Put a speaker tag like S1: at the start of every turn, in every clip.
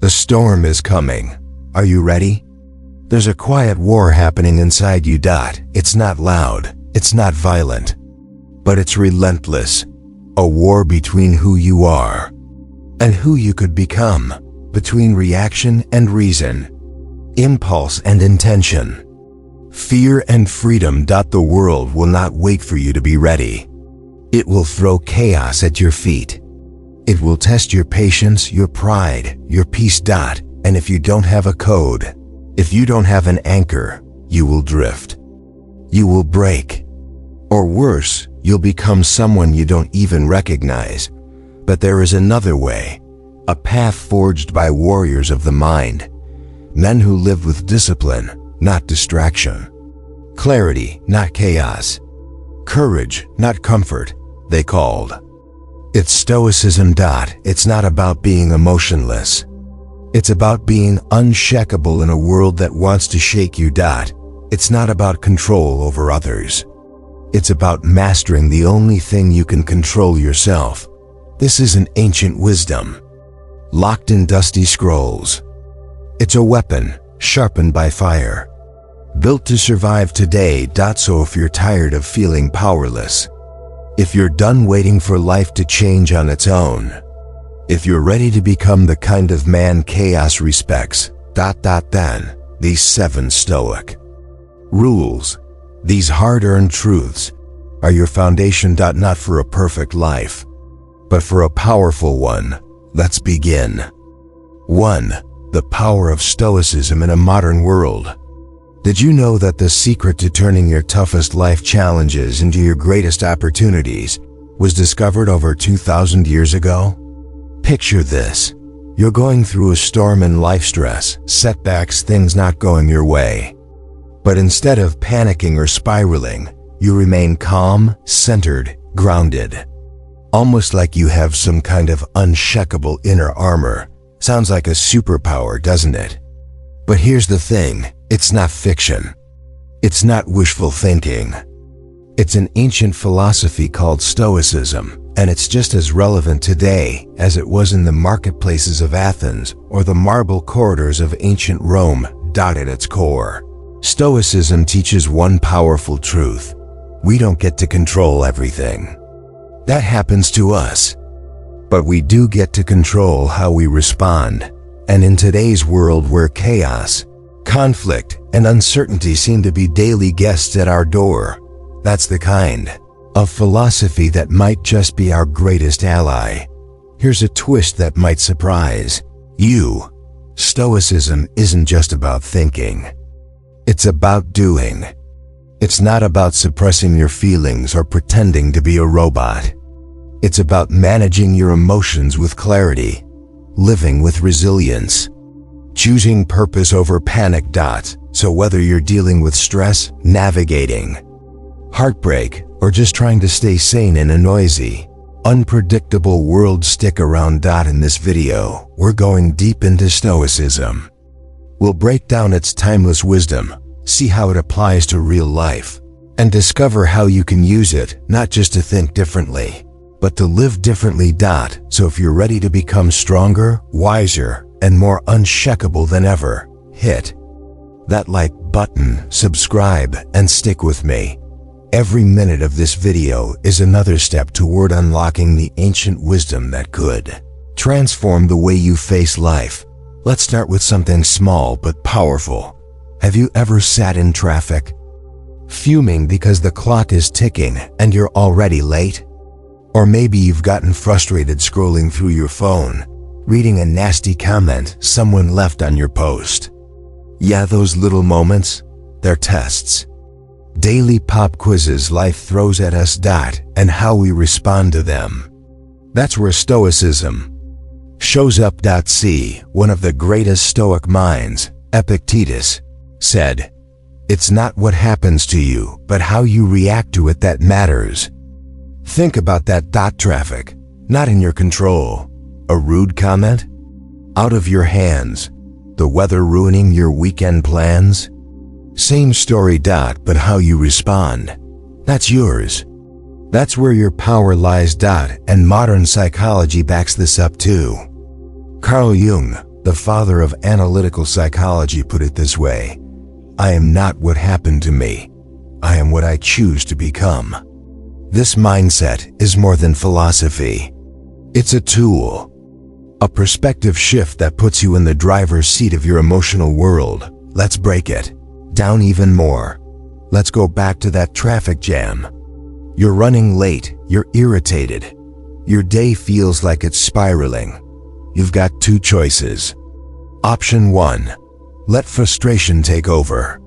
S1: The storm is coming. Are you ready? There's a quiet war happening inside you. It's not loud, it's not violent, but it's relentless. A war between who you are and who you could become, between reaction and reason, impulse and intention, fear and freedom. The world will not wait for you to be ready. It will throw chaos at your feet. It will test your patience, your pride, your peace. And if you don't have a code, if you don't have an anchor, you will drift. You will break. Or worse, you'll become someone you don't even recognize. But there is another way, a path forged by warriors of the mind, men who live with discipline, not distraction, clarity, not chaos, courage, not comfort, they called. It's Stoicism. It's not about being emotionless. It's about being unshakable in a world that wants to shake you. It's not about control over others. It's about mastering the only thing you can control, yourself. This is an ancient wisdom, locked in dusty scrolls. It's a weapon, sharpened by fire, built to survive today. So if you're tired of feeling powerless, if you're done waiting for life to change on its own, if you're ready to become the kind of man chaos respects, then these 7 Stoic rules, these hard-earned truths, are your foundation. Not for a perfect life, but for a powerful one. Let's begin. 1. The power of Stoicism in a modern world. Did you know that the secret to turning your toughest life challenges into your greatest opportunities was discovered over 2,000 years ago? Picture this. You're going through a storm in life, stress, setbacks, things not going your way. But instead of panicking or spiraling, you remain calm, centered, grounded. Almost like you have some kind of unshakable inner armor. Sounds like a superpower, doesn't it? But here's the thing, it's not fiction. It's not wishful thinking. It's an ancient philosophy called Stoicism, and it's just as relevant today as it was in the marketplaces of Athens or the marble corridors of ancient Rome. At its core, Stoicism teaches one powerful truth. We don't get to control everything. That happens to us. But we do get to control how we respond. And in today's world where chaos, conflict, and uncertainty seem to be daily guests at our door, that's the kind of philosophy that might just be our greatest ally. Here's a twist that might surprise you. Stoicism isn't just about thinking. It's about doing. It's not about suppressing your feelings or pretending to be a robot. It's about managing your emotions with clarity, living with resilience, choosing purpose over panic. So whether you're dealing with stress, navigating heartbreak, or just trying to stay sane in a noisy, unpredictable world, stick around. In this video, we're going deep into Stoicism. We'll break down its timeless wisdom, see how it applies to real life, and discover how you can use it not just to think differently, but to live differently. So if you're ready to become stronger, wiser, and more unshakable than ever, hit that like button, subscribe, and stick with me. Every minute of this video is another step toward unlocking the ancient wisdom that could transform the way you face life. Let's start with something small but powerful. Have you ever sat in traffic, fuming because the clock is ticking and you're already late? Or maybe you've gotten frustrated scrolling through your phone, reading a nasty comment someone left on your post. Yeah, those little moments, they're tests. Daily pop quizzes life throws at us. And how we respond to them. That's where Stoicism shows up. See, one of the greatest Stoic minds, Epictetus, said, "It's not what happens to you, but how you react to it that matters." Think about that. Traffic, not in your control. A rude comment, out of your hands. The weather ruining your weekend plans. Same story. But how you respond, that's yours. That's where your power lies. And modern psychology backs this up too. Carl Jung, The father of analytical psychology put it this way: I am not what happened to me. I am what I choose to become. This mindset is more than philosophy. It's a tool, a perspective shift that puts you in the driver's seat of your emotional world. Let's break it down even more. Let's go back to that traffic jam. You're running late, you're irritated. Your day feels like it's spiraling. You've got two choices. Option 1, let frustration take over.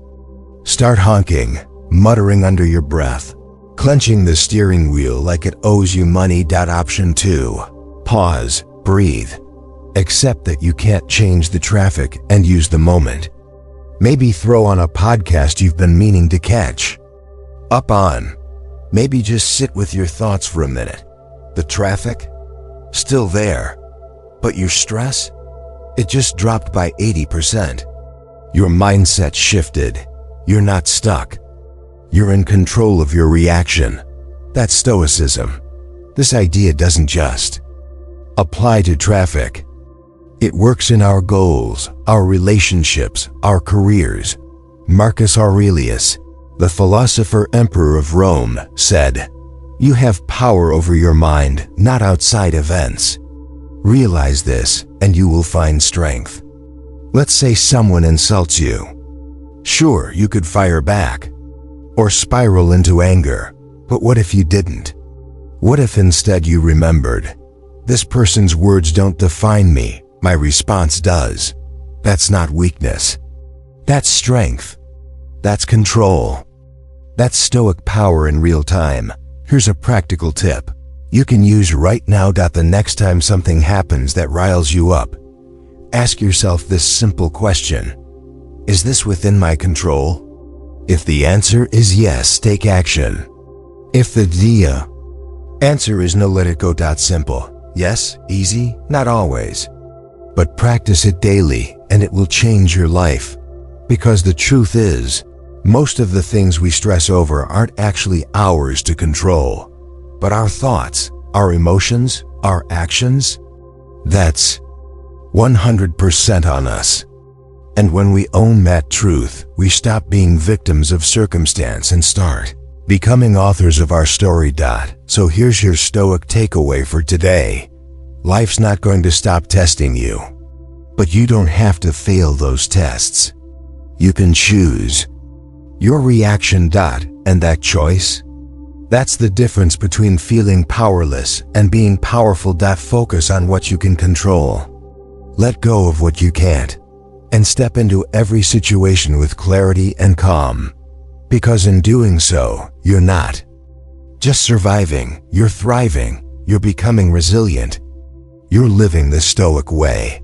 S1: Start honking, muttering under your breath, clenching the steering wheel like it owes you money. Option 2, pause, breathe. Accept that you can't change the traffic and use the moment. Maybe throw on a podcast you've been meaning to catch up on. Maybe just sit with your thoughts for a minute. The traffic? Still there. But your stress? It just dropped by 80%. Your mindset shifted. You're not stuck. You're in control of your reaction. That's Stoicism. This idea doesn't just apply to traffic. It works in our goals, our relationships, our careers. Marcus Aurelius, the philosopher emperor of Rome, said, "You have power over your mind, not outside events." Realize this, and you will find strength. Let's say someone insults you. Sure, you could fire back or spiral into anger, but what if you didn't? What if instead you remembered, this person's words don't define me, my response does? That's not weakness. That's strength. That's control. That's Stoic power in real time. Here's a practical tip you can use right now. The next time something happens that riles you up, ask yourself this simple question: is this within my control? If the answer is yes, take action. If the answer is no, let it go. Simple. Yes, easy, not always. But practice it daily, and it will change your life. Because the truth is, most of the things we stress over aren't actually ours to control, but our thoughts, our emotions, our actions. That's 100% on us. And when we own that truth, we stop being victims of circumstance and start becoming authors of our story. So here's your Stoic takeaway for today. Life's not going to stop testing you, but you don't have to fail those tests. You can choose your reaction. And that choice? That's the difference between feeling powerless and being powerful. Focus on what you can control. Let go of what you can't, and step into every situation with clarity and calm. Because in doing so, you're not just surviving, you're thriving, you're becoming resilient. You're living the Stoic way.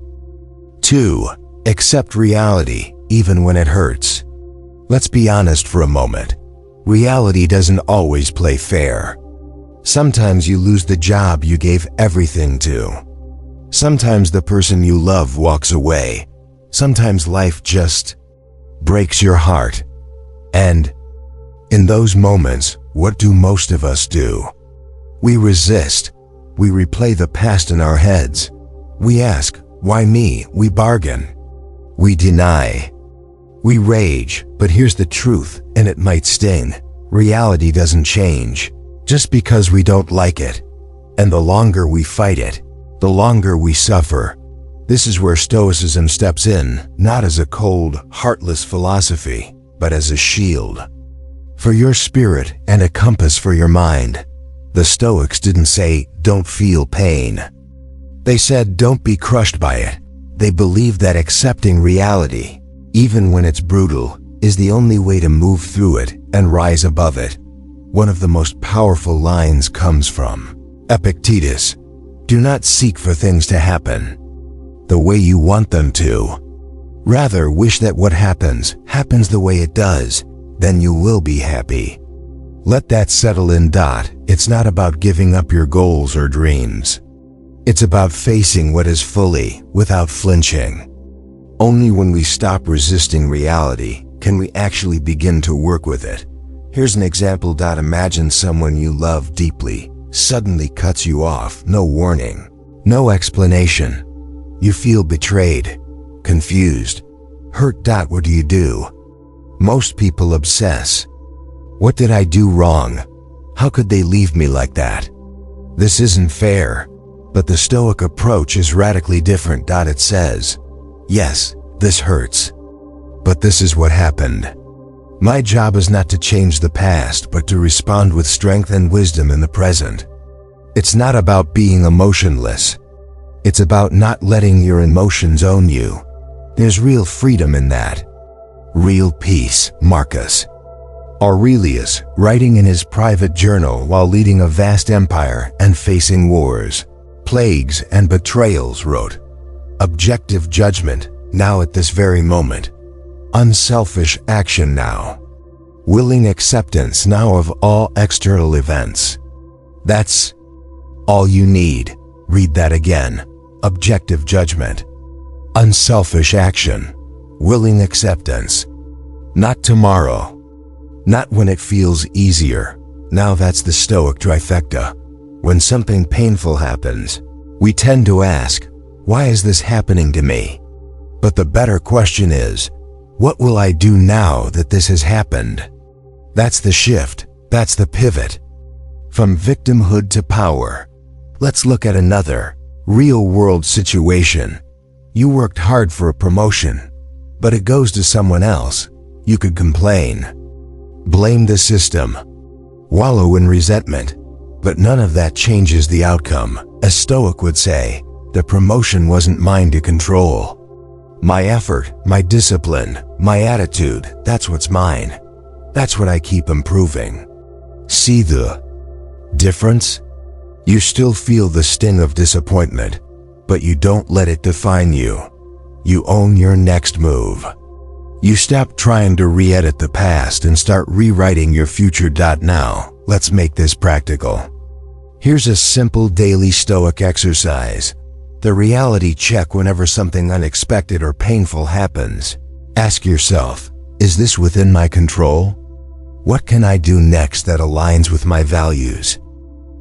S1: 2. Accept reality, even when it hurts. Let's be honest for a moment. Reality doesn't always play fair. Sometimes you lose the job you gave everything to. Sometimes the person you love walks away. Sometimes life just breaks your heart. And in those moments, what do most of us do? We resist. We replay the past in our heads. We ask, why me? We bargain. We deny. We rage. But here's the truth, and it might sting. Reality doesn't change just because we don't like it. And the longer we fight it, the longer we suffer. This is where Stoicism steps in, not as a cold, heartless philosophy, but as a shield for your spirit and a compass for your mind. The Stoics didn't say, don't feel pain. They said, don't be crushed by it. They believed that accepting reality, even when it's brutal, is the only way to move through it and rise above it. One of the most powerful lines comes from Epictetus: do not seek for things to happen the way you want them to. Rather, wish that what happens the way it does. Then you will be happy. Let that settle in. It's not about giving up your goals or dreams. It's about facing what is fully, without flinching. Only when we stop resisting reality can we actually begin to work with it. Here's an example. Imagine someone you love deeply suddenly cuts you off, no warning, no explanation. You feel betrayed, confused, hurt. What do you do? Most people obsess. What did I do wrong? How could they leave me like that? This isn't fair. But the Stoic approach is radically different. It says, yes, this hurts. But this is what happened. My job is not to change the past, but to respond with strength and wisdom in the present. It's not about being emotionless. It's about not letting your emotions own you. There's real freedom in that. Real peace. Marcus Aurelius, writing in his private journal while leading a vast empire and facing wars, plagues, and betrayals, wrote, "Objective judgment, now at this very moment. Unselfish action now. Willing acceptance now of all external events. That's all you need." Read that again. Objective judgment. Unselfish action. Willing acceptance. Not tomorrow. Not when it feels easier. Now that's the Stoic trifecta. When something painful happens, we tend to ask, why is this happening to me? But the better question is, what will I do now that this has happened? That's the shift. That's the pivot. From victimhood to power. Let's look at another real-world situation. You worked hard for a promotion, but it goes to someone else. You could complain. Blame the system. Wallow in resentment. But none of that changes the outcome. A Stoic would say, the promotion wasn't mine to control. My effort, my discipline, my attitude, that's what's mine. That's what I keep improving. See the difference? You still feel the sting of disappointment, but you don't let it define you. You own your next move. You stop trying to re-edit the past and start rewriting your future. Now, let's make this practical. Here's a simple daily Stoic exercise. The reality check whenever something unexpected or painful happens. Ask yourself, is this within my control? What can I do next that aligns with my values?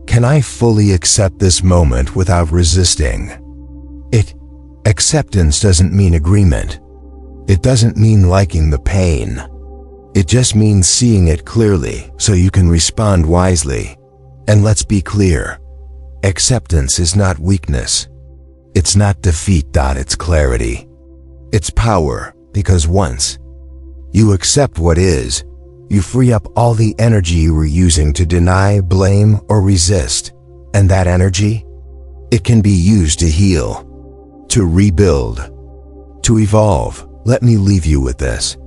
S1: Can I fully accept this moment without resisting? Acceptance doesn't mean agreement. It doesn't mean liking the pain. It just means seeing it clearly so you can respond wisely. And let's be clear, acceptance is not weakness. It's not defeat. It's clarity. It's power, because once you accept what is, you free up all the energy you were using to deny, blame, or resist. And that energy, it can be used to heal, to rebuild, to evolve. Let me leave you with this.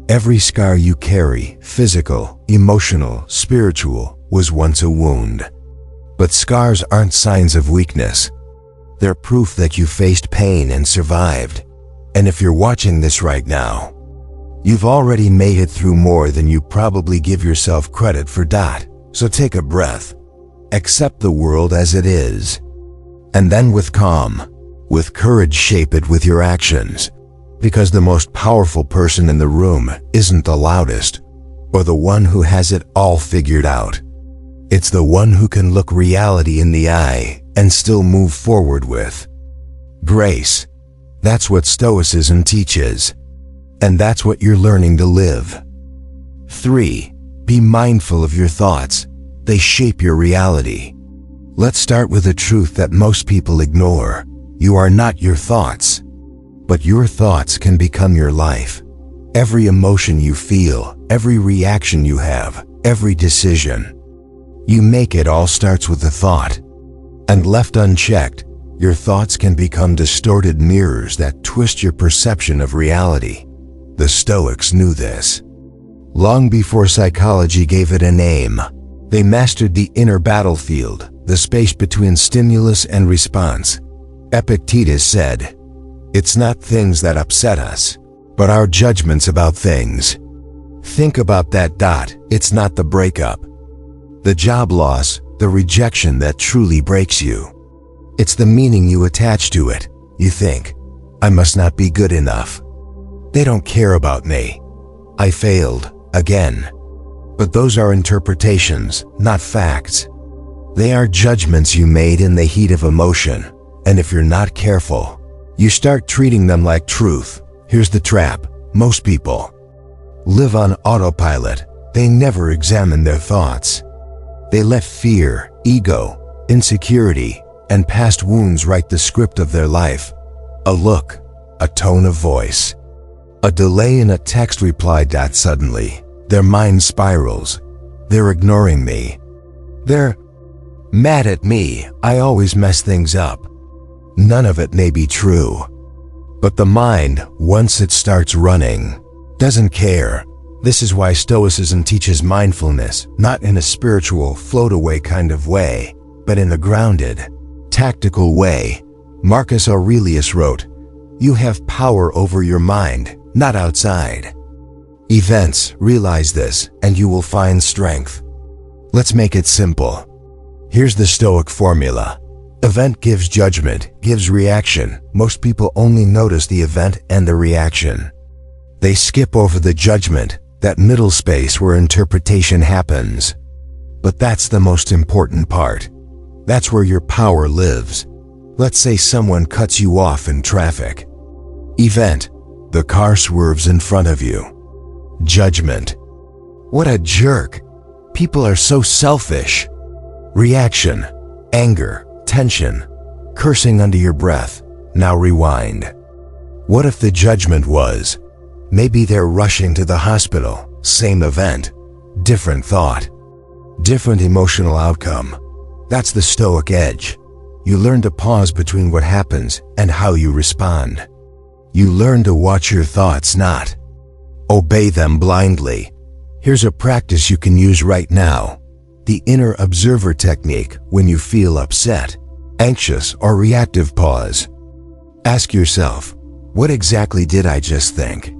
S1: Every scar you carry, physical, emotional, spiritual, was once a wound. But scars aren't signs of weakness. They're proof that you faced pain and survived. And if you're watching this right now, you've already made it through more than you probably give yourself credit for. So take a breath. Accept the world as it is. And then with calm, with courage, shape it with your actions. Because the most powerful person in the room isn't the loudest or the one who has it all figured out. It's the one who can look reality in the eye and still move forward with grace. That's what Stoicism teaches. And that's what you're learning to live. 3. Be mindful of your thoughts. They shape your reality. Let's start with a truth that most people ignore. You are not your thoughts. But your thoughts can become your life. Every emotion you feel, every reaction you have, every decision you make, it all starts with a thought. And left unchecked, your thoughts can become distorted mirrors that twist your perception of reality. The Stoics knew this. Long before psychology gave it a name, they mastered the inner battlefield, the space between stimulus and response. Epictetus said, "It's not things that upset us, but our judgments about things." Think about that. It's not the breakup, the job loss, the rejection that truly breaks you. It's the meaning you attach to it. You think, I must not be good enough. They don't care about me. I failed again. But those are interpretations, not facts. They are judgments you made in the heat of emotion. And if you're not careful, You start treating them like truth. Here's the trap. Most people live on autopilot. They never examine their thoughts. They let fear, ego, insecurity, and past wounds write the script of their life. A look, a tone of voice, a delay in a text reply. Suddenly, their mind spirals. They're ignoring me. They're mad at me. I always mess things up. None of it may be true. But the mind, once it starts running, doesn't care. This is why Stoicism teaches mindfulness, not in a spiritual, float-away kind of way, but in a grounded, tactical way. Marcus Aurelius wrote, "You have power over your mind, not outside events. Realize this, and you will find strength." Let's make it simple. Here's the Stoic formula. Event gives judgment, gives reaction. Most people only notice the event and the reaction. They skip over the judgment, that middle space where interpretation happens. But that's the most important part. That's where your power lives. Let's say someone cuts you off in traffic. Event: the car swerves in front of you. Judgment: what a jerk. People are so selfish. Reaction: anger, tension, cursing under your breath. Now rewind. What if the judgment was, maybe they're rushing to the hospital? Same event, different thought, different emotional outcome. That's the Stoic edge. You learn to pause between what happens and how you respond. You learn to watch your thoughts, not obey them blindly. Here's a practice you can use right now. The inner observer technique. When you feel upset, anxious, or reactive, pause. Ask yourself, what exactly did I just think?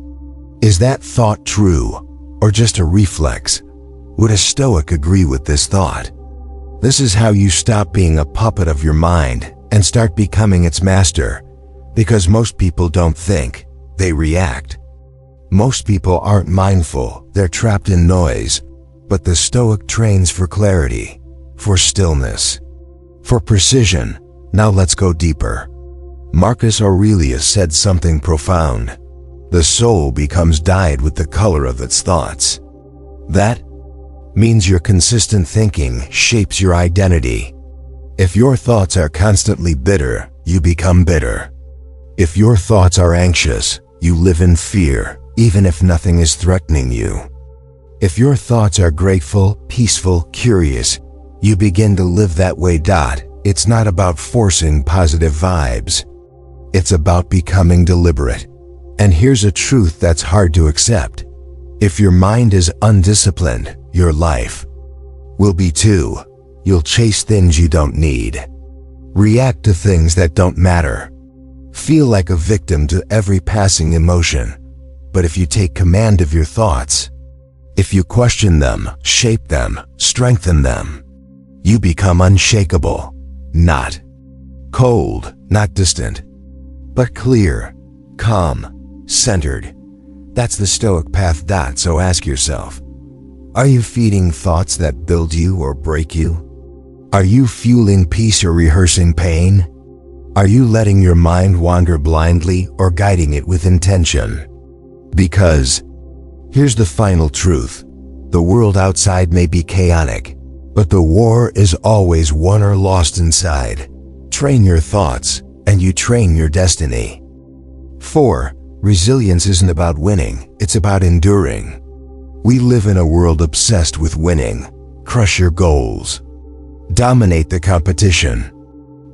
S1: Is that thought true, or just a reflex? Would a Stoic agree with this thought? This is how you stop being a puppet of your mind and start becoming its master. Because most people don't think, they react. Most people aren't mindful, they're trapped in noise. But the Stoic trains for clarity, for stillness, for precision. Now let's go deeper. Marcus Aurelius said something profound. The soul becomes dyed with the color of its thoughts. That means your consistent thinking shapes your identity. If your thoughts are constantly bitter, you become bitter. If your thoughts are anxious, you live in fear, even if nothing is threatening you. If your thoughts are grateful, peaceful, curious, you begin to live that way. It's not about forcing positive vibes. It's about becoming deliberate. And here's a truth that's hard to accept. If your mind is undisciplined, your life will be too. You'll chase things you don't need, react to things that don't matter, feel like a victim to every passing emotion. But if you take command of your thoughts, if you question them, shape them, strengthen them, you become unshakable. Not cold, not distant, but clear, calm, centered. That's the Stoic path. So ask yourself, are you feeding thoughts that build you or break you? Are you fueling peace or rehearsing pain? Are you letting your mind wander blindly or guiding it with intention? Because here's the final truth. The world outside may be chaotic, but the war is always won or lost inside. Train your thoughts, and you train your destiny. 4. Resilience isn't about winning, it's about enduring. We live in a world obsessed with winning. Crush your goals. Dominate the competition.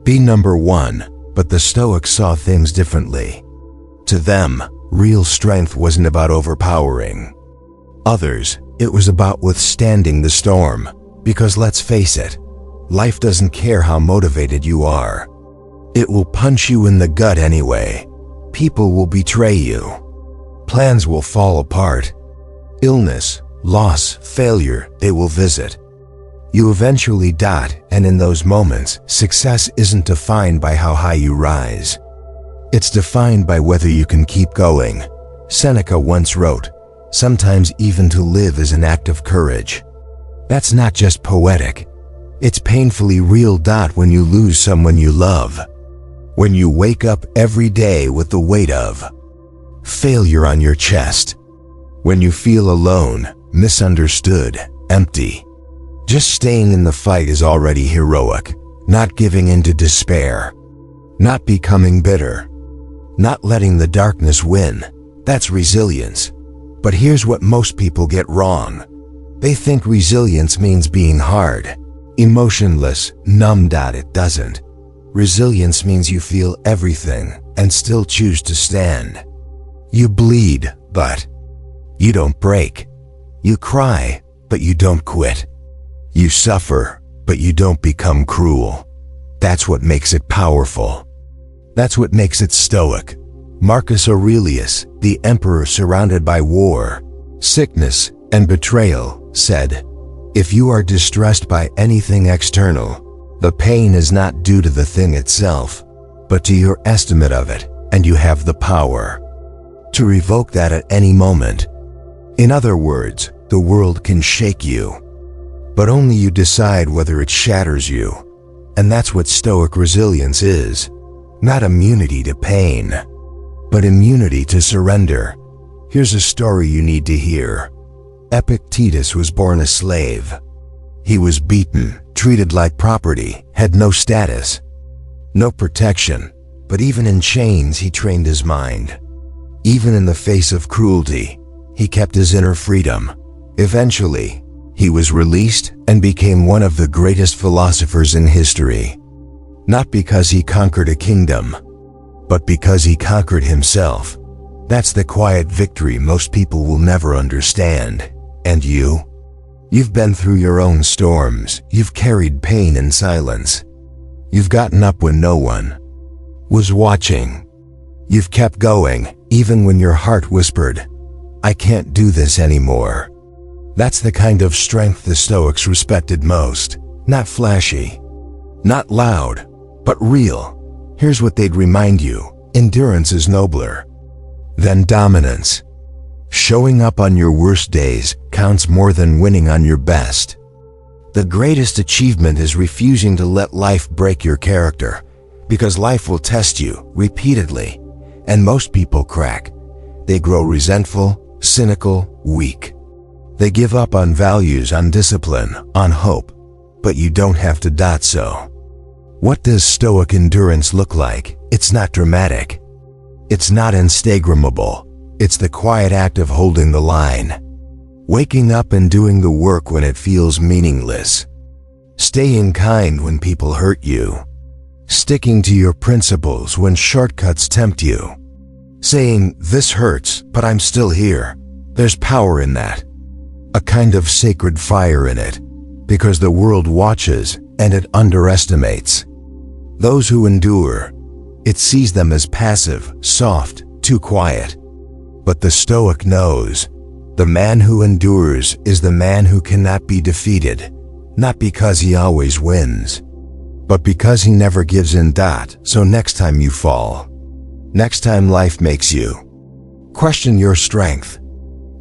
S1: Be number one. But the Stoics saw things differently. To them, real strength wasn't about overpowering others, it was about withstanding the storm. Because let's face it, life doesn't care how motivated you are. It will punch you in the gut anyway. People will betray you. Plans will fall apart. Illness, loss, failure, they will visit. You eventually and in those moments, success isn't defined by how high you rise. It's defined by whether you can keep going. Seneca once wrote, "Sometimes even to live is an act of courage." That's not just poetic. It's painfully real. When you lose someone you love, When you wake up every day with the weight of failure on your chest. When you feel alone, misunderstood, empty. Just staying in the fight is already heroic. Not giving in to despair. Not becoming bitter. Not letting the darkness win. That's resilience. But here's what most people get wrong. They think resilience means being hard, emotionless, numbed out. It doesn't. Resilience means you feel everything and still choose to stand. You bleed, but you don't break. You cry, but you don't quit. You suffer, but you don't become cruel. That's what makes it powerful. That's what makes it stoic. Marcus Aurelius, the emperor surrounded by war, sickness, and betrayal, said, "If you are distressed by anything external, the pain is not due to the thing itself, but to your estimate of it, and you have the power to revoke that at any moment." In other words, the world can shake you, but only you decide whether it shatters you. And that's what stoic resilience is. Not immunity to pain, but immunity to surrender. Here's a story you need to hear. Epictetus was born a slave. He was beaten, treated like property, had no status, no protection, but even in chains he trained his mind. Even in the face of cruelty, he kept his inner freedom. Eventually, he was released and became one of the greatest philosophers in history. Not because he conquered a kingdom, but because he conquered himself. That's the quiet victory most people will never understand. And you? You've been through your own storms. You've carried pain in silence. You've gotten up when no one was watching. You've kept going, even when your heart whispered, "I can't do this anymore." That's the kind of strength the Stoics respected most. Not flashy, not loud, but real. Here's what they'd remind you. Endurance is nobler than dominance. Showing up on your worst days counts more than winning on your best. The greatest achievement is refusing to let life break your character, because life will test you repeatedly, and most people crack. They grow resentful, cynical, weak. They give up on values, on discipline, on hope, but you don't have to. So, what does stoic endurance look like? It's not dramatic. It's not Instagrammable. It's the quiet act of holding the line. Waking up and doing the work when it feels meaningless. Staying kind when people hurt you. Sticking to your principles when shortcuts tempt you. Saying, "This hurts, but I'm still here." There's power in that. A kind of sacred fire in it, because the world watches and it underestimates those who endure. It sees them as passive, soft, too quiet. But the Stoic knows, the man who endures is the man who cannot be defeated, not because he always wins, but because he never gives in. So next time you fall, next time life makes you question your strength,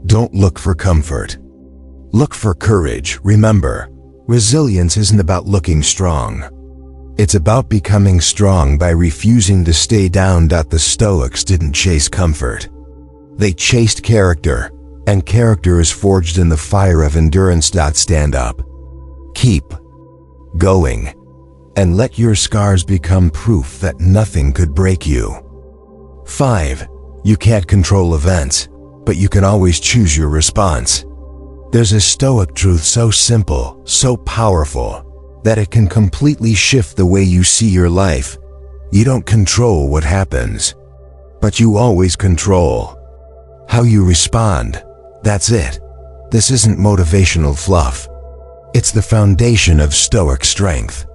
S1: don't look for comfort. Look for courage. Remember, resilience isn't about looking strong. It's about becoming strong by refusing to stay down. The Stoics didn't chase comfort. They chased character, and character is forged in the fire of endurance. Stand up. Keep going, and let your scars become proof that nothing could break you. 5. You can't control events, but you can always choose your response. There's a Stoic truth so simple, so powerful, that it can completely shift the way you see your life. You don't control what happens, but you always control how you respond. That's it. This isn't motivational fluff. It's the foundation of Stoic strength.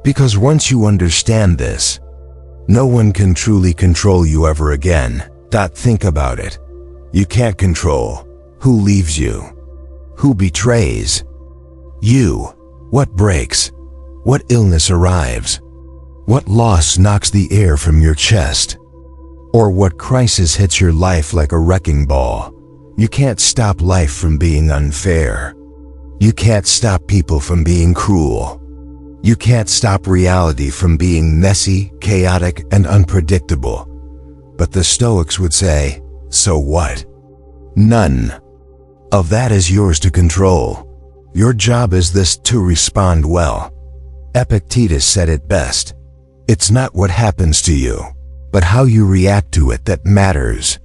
S1: Because once you understand this, no one can truly control you ever again. Think about it. You can't control who leaves you, who betrays you, what breaks, what illness arrives, what loss knocks the air from your chest, or what crisis hits your life like a wrecking ball. You can't stop life from being unfair. You can't stop people from being cruel. You can't stop reality from being messy, chaotic, and unpredictable. But the Stoics would say, so what? None of that is yours to control. Your job is this: to respond well. Epictetus said it best. It's not what happens to you, but how you react to it that matters.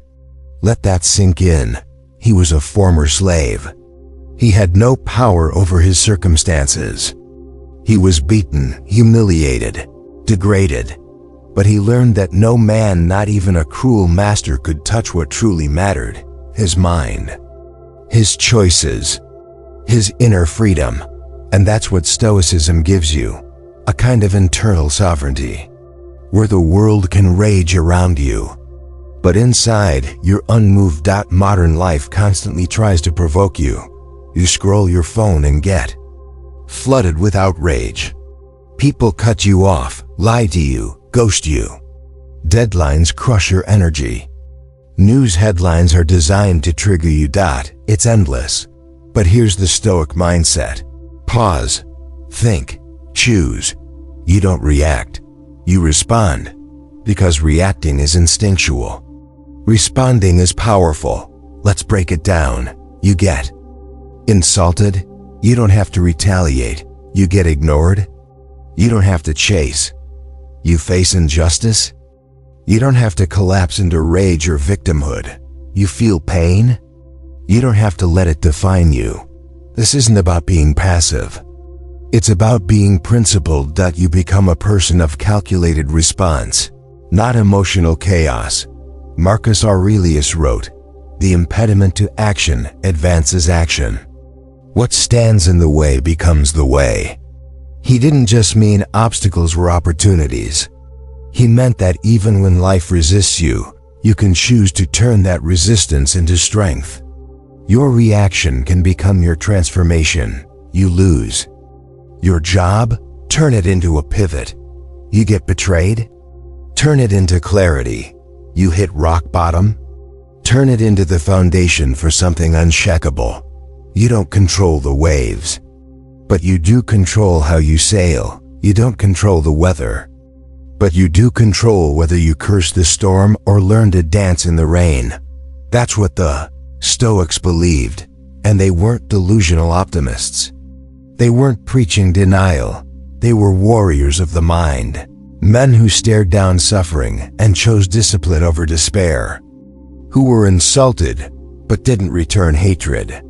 S1: Let that sink in. He was a former slave. He had no power over his circumstances. He was beaten, humiliated, degraded. But he learned that no man, not even a cruel master, could touch what truly mattered: his mind, his choices, his inner freedom. And that's what Stoicism gives you, a kind of internal sovereignty, where the world can rage around you, but inside you're unmoved. Modern life constantly tries to provoke you. You scroll your phone and get flooded with outrage. People cut you off, lie to you, ghost you. Deadlines crush your energy. News headlines are designed to trigger you. It's endless. But here's the Stoic mindset. Pause. Think. Choose. You don't react. You respond. Because reacting is instinctual. Responding is powerful. Let's break it down. You get insulted. You don't have to retaliate. You get ignored. You don't have to chase. You face injustice. You don't have to collapse into rage or victimhood. You feel pain. You don't have to let it define you. This isn't about being passive. It's about being principled. You become a person of calculated response, not emotional chaos. Marcus Aurelius wrote, "The impediment to action advances action. What stands in the way becomes the way." He didn't just mean obstacles were opportunities. He meant that even when life resists you, you can choose to turn that resistance into strength. Your reaction can become your transformation. You lose your job, turn it into a pivot. You get betrayed, turn it into clarity. You hit rock bottom, turn it into the foundation for something unshakable. You don't control the waves, but you do control how you sail. You don't control the weather, but you do control whether you curse the storm or learn to dance in the rain. That's what the Stoics believed, and they weren't delusional optimists. They weren't preaching denial. They were warriors of the mind, men who stared down suffering and chose discipline over despair, who were insulted but didn't return hatred,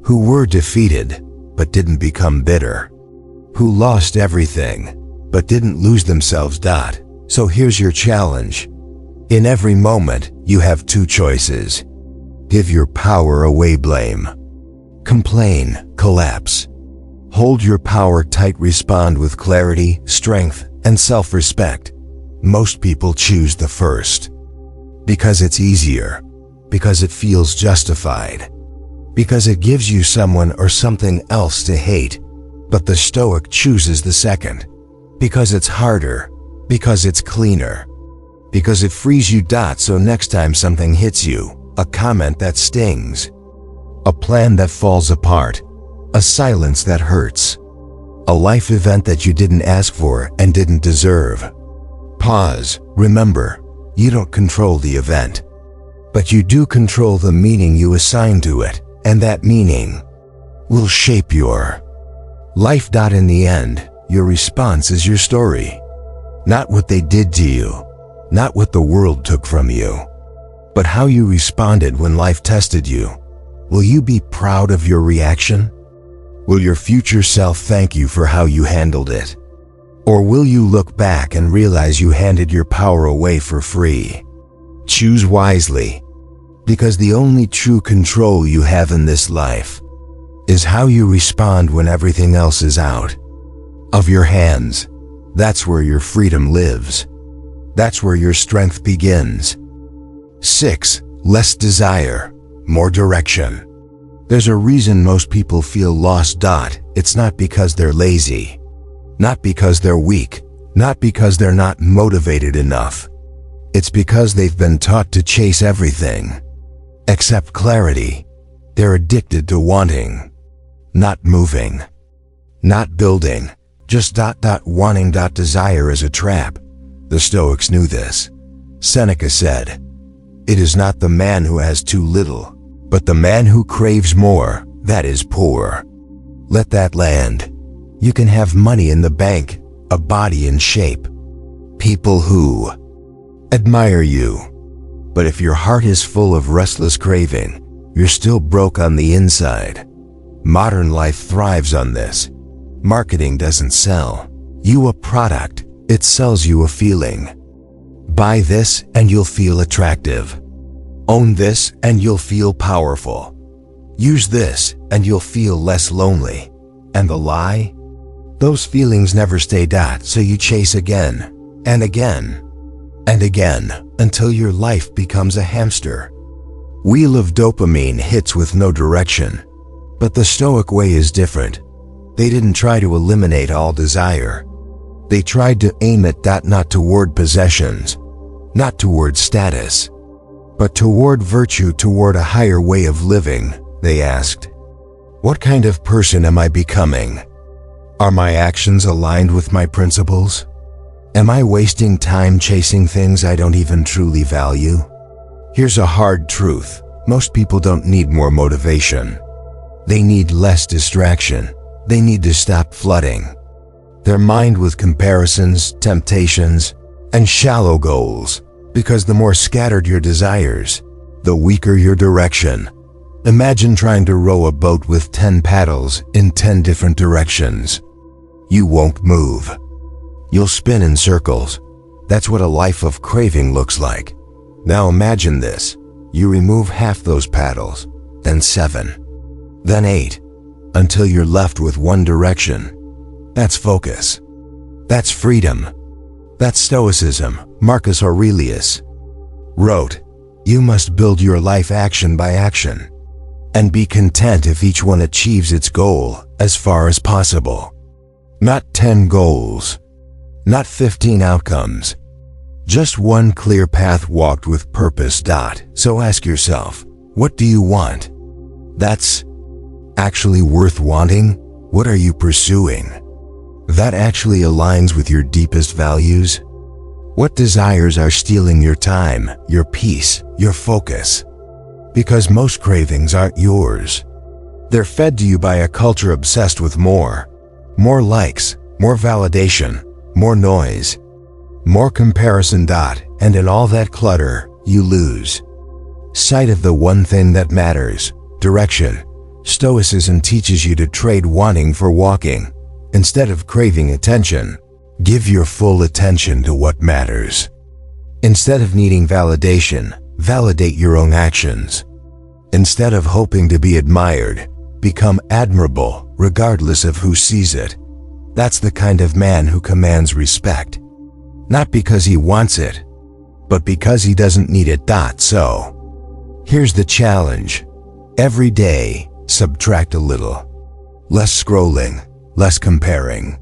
S1: who were defeated but didn't become bitter, who lost everything but didn't lose themselves. So here's your challenge. In every moment, you have two choices. Give your power away, blame, complain, collapse. Hold your power tight, respond with clarity, strength, and self-respect. Most people choose the first because it's easier, because it feels justified, because it gives you someone or something else to hate. But the Stoic chooses the second because it's harder, because it's cleaner, because it frees you. So next time something hits you, a comment that stings, a plan that falls apart, a silence that hurts, a life event that you didn't ask for and didn't deserve, pause. Remember, you don't control the event, but you do control the meaning you assign to it, and that meaning will shape your life. In the end, your response is your story. Not what they did to you, not what the world took from you, but how you responded when life tested you. Will you be proud of your reaction? Will your future self thank you for how you handled it? Or will you look back and realize you handed your power away for free? Choose wisely, because the only true control you have in this life is how you respond when everything else is out of your hands. That's where your freedom lives. That's where your strength begins. 6. Less desire, more direction. There's a reason most people feel lost. It's not because they're lazy, not because they're weak, not because they're not motivated enough. It's because they've been taught to chase everything except clarity. They're addicted to wanting, not moving, not building, Just wanting desire is a trap. The Stoics knew this. Seneca said, "It is not the man who has too little, but the man who craves more, that is poor." Let that land. You can have money in the bank, a body in shape, people who admire you. But if your heart is full of restless craving, you're still broke on the inside. Modern life thrives on this. Marketing doesn't sell you a product, it sells you a feeling. Buy this and you'll feel attractive. Own this and you'll feel powerful. Use this and you'll feel less lonely. And the lie? Those feelings never stay. So you chase again, and again, and again, until your life becomes a hamster wheel of dopamine hits with no direction. But the Stoic way is different. They didn't try to eliminate all desire. They tried to aim at not toward possessions, not toward status, but toward virtue, toward a higher way of living. They asked, "What kind of person am I becoming? Are my actions aligned with my principles? Am I wasting time chasing things I don't even truly value?" Here's a hard truth. Most people don't need more motivation. They need less distraction. They need to stop flooding their mind with comparisons, temptations, and shallow goals, because the more scattered your desires, the weaker your direction. Imagine trying to row a boat with 10 paddles in 10 different directions. You won't move. You'll spin in circles. That's what a life of craving looks like. Now imagine this. You remove half those paddles, then 7, then 8, until you're left with one direction. That's focus. That's freedom. That's Stoicism. Marcus Aurelius wrote, "You must build your life action by action, and be content if each one achieves its goal as far as possible." Not 10 goals, not 15 outcomes, just one clear path walked with purpose. So ask yourself, what do you want? That's actually worth wanting? What are you pursuing that actually aligns with your deepest values? What desires are stealing your time, your peace, your focus? Because most cravings aren't yours. They're fed to you by a culture obsessed with more. More likes, more validation, more noise, more comparison. And in all that clutter, you lose sight of the one thing that matters: direction. Stoicism teaches you to trade wanting for walking. Instead of craving attention, give your full attention to what matters. Instead of needing validation, validate your own actions. Instead of hoping to be admired, become admirable regardless of who sees it. That's the kind of man who commands respect. Not because he wants it, but because he doesn't need it. So, here's the challenge. Every day, subtract a little. Less scrolling, less comparing,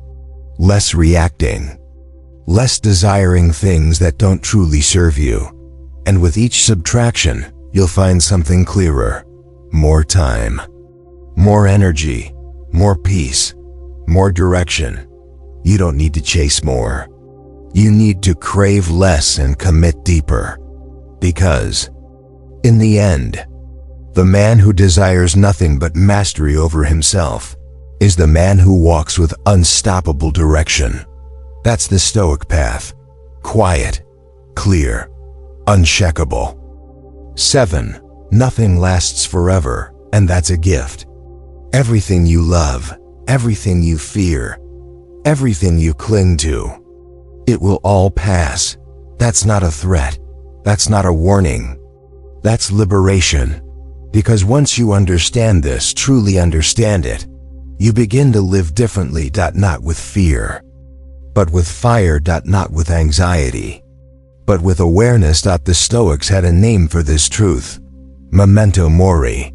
S1: less reacting, less desiring things that don't truly serve you. And with each subtraction, you'll find something clearer. More time, more energy, more peace, more direction. You don't need to chase more. You need to crave less and commit deeper. Because, in the end, the man who desires nothing but mastery over himself is the man who walks with unstoppable direction. That's the Stoic path. Quiet, clear, unshakable. 7. Nothing lasts forever, and that's a gift. Everything you love, everything you fear, everything you cling to, it will all pass. That's not a threat. That's not a warning. That's liberation. Because once you understand this, truly understand it, you begin to live differently. Not with fear, but with fire. Not with anxiety, but with awareness. The Stoics had a name for this truth: memento mori.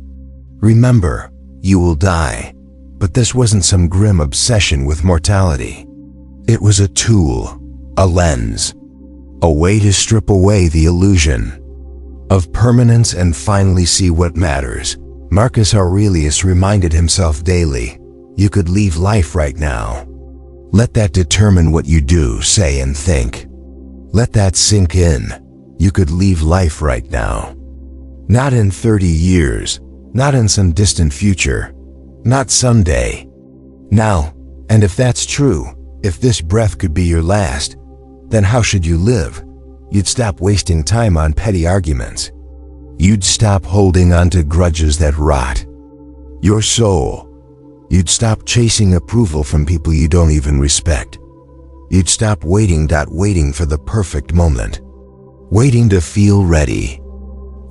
S1: Remember, you will die. But this wasn't some grim obsession with mortality. It was a tool, a lens, a way to strip away the illusion of permanence and finally see what matters. Marcus Aurelius reminded himself daily, you could leave life right now. Let that determine what you do, say, and think. Let that sink in. You could leave life right now. Not in 30 years, not in some distant future, not someday. Now, and if that's true, if this breath could be your last, then how should you live? You'd stop wasting time on petty arguments. You'd stop holding on to grudges that rot your soul. You'd stop chasing approval from people you don't even respect. You'd stop waiting for the perfect moment. Waiting to feel ready.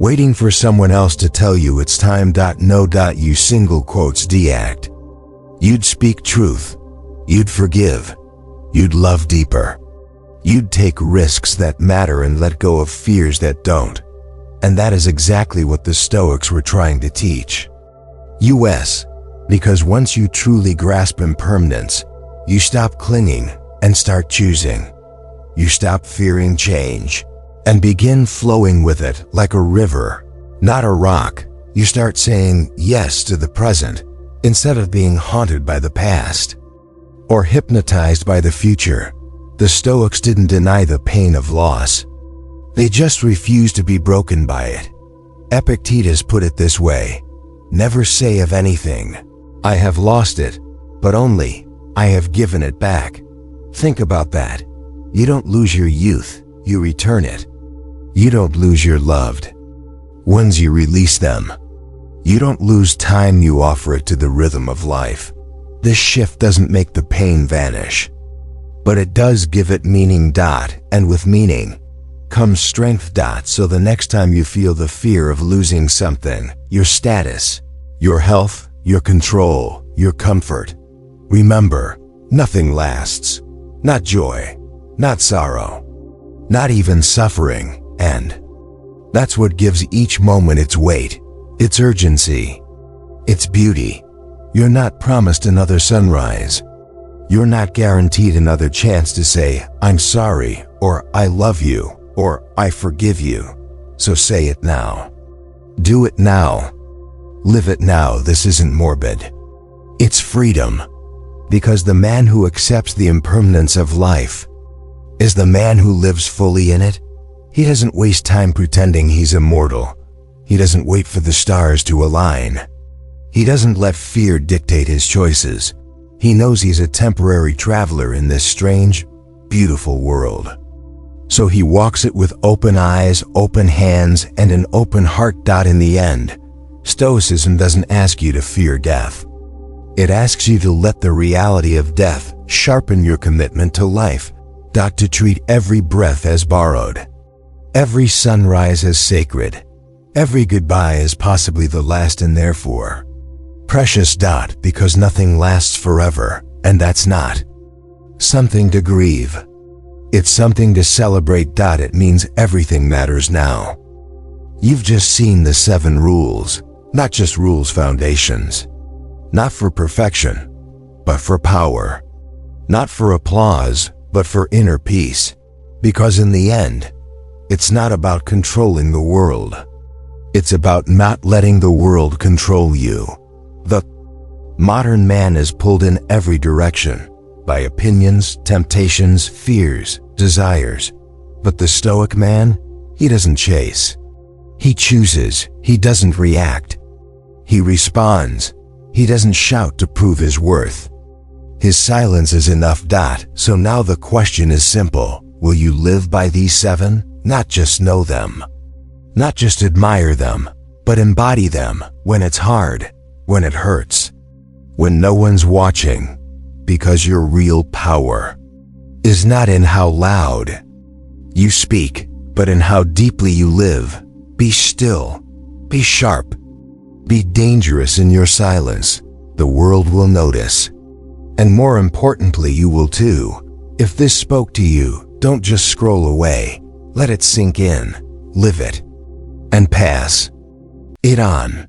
S1: Waiting for someone else to tell you it's time. No. You single quotes deact. You'd speak truth. You'd forgive. You'd love deeper. You'd take risks that matter and let go of fears that don't. And that is exactly what the Stoics were trying to teach. Because once you truly grasp impermanence, you stop clinging and start choosing. You stop fearing change and begin flowing with it like a river, not a rock. You start saying yes to the present instead of being haunted by the past or hypnotized by the future. The Stoics didn't deny the pain of loss. They just refused to be broken by it. Epictetus put it this way: never say of anything, "I have lost it," but only, "I have given it back." Think about that. You don't lose your youth, you return it. You don't lose your loved ones, you release them. You don't lose time, you offer it to the rhythm of life. This shift doesn't make the pain vanish, but it does give it meaning. And with meaning comes strength. So the next time you feel the fear of losing something, your status, your health, your control, your comfort, remember, nothing lasts. Not joy, not sorrow, not even suffering, and that's what gives each moment its weight, its urgency, its beauty. You're not promised another sunrise. You're not guaranteed another chance to say, "I'm sorry," or "I love you," or "I forgive you." So say it now. Do it now. Live it now. This isn't morbid. It's freedom. Because the man who accepts the impermanence of life is the man who lives fully in it. He doesn't waste time pretending he's immortal. He doesn't wait for the stars to align. He doesn't let fear dictate his choices. He knows he's a temporary traveler in this strange, beautiful world. So he walks it with open eyes, open hands, and an open heart. In the end, Stoicism doesn't ask you to fear death. It asks you to let the reality of death sharpen your commitment to life. To treat every breath as borrowed, every sunrise as sacred, every goodbye as possibly the last and therefore precious. Because nothing lasts forever, and that's not something to grieve. It's something to celebrate. It means everything matters now. You've just seen the 7 rules, not just rules, foundations. Not for perfection, but for power. Not for applause, but for inner peace. Because in the end, it's not about controlling the world. It's about not letting the world control you. The modern man is pulled in every direction by opinions, temptations, fears, desires. But the Stoic man, he doesn't chase. He chooses. He doesn't react. He responds. He doesn't shout to prove his worth. His silence is enough. So now the question is simple. Will you live by these 7? Not just know them. Not just admire them, but embody them when it's hard, when it hurts, when no one's watching. Because your real power is not in how loud you speak, but in how deeply you live. Be still. Be sharp. Be dangerous in your silence. The world will notice. And more importantly, you will too. If this spoke to you, don't just scroll away. Let it sink in. Live it. And pass it on.